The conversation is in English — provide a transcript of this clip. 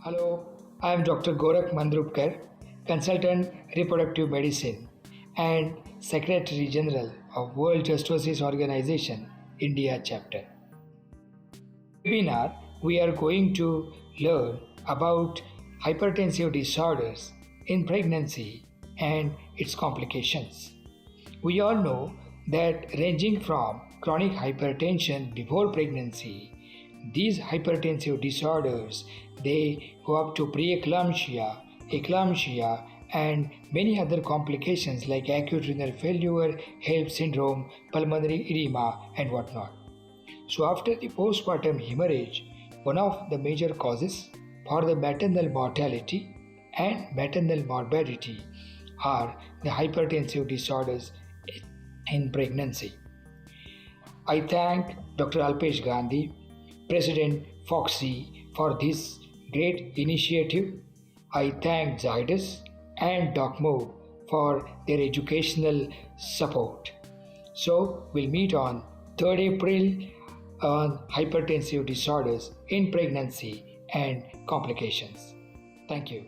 Hello, I am Dr. Gorakh Mandrupkar, Consultant Reproductive Medicine and Secretary General of World Justice Organization, India Chapter. In this webinar, we are going to learn about hypertensive disorders in pregnancy and its complications. We all know that ranging from chronic hypertension before pregnancy, these hypertensive disorders they go up to preeclampsia, eclampsia, and many other complications like acute renal failure, HELLP syndrome, pulmonary edema, and whatnot. So, after the postpartum hemorrhage, one of the major causes for the maternal mortality and maternal morbidity are the hypertensive disorders in pregnancy. I thank Dr. Alpesh Gandhi, President Foxy, for this great initiative. I thank Zydus and DocMode for their educational support. So, we'll meet on 3rd April on hypertensive disorders in pregnancy and complications. Thank you.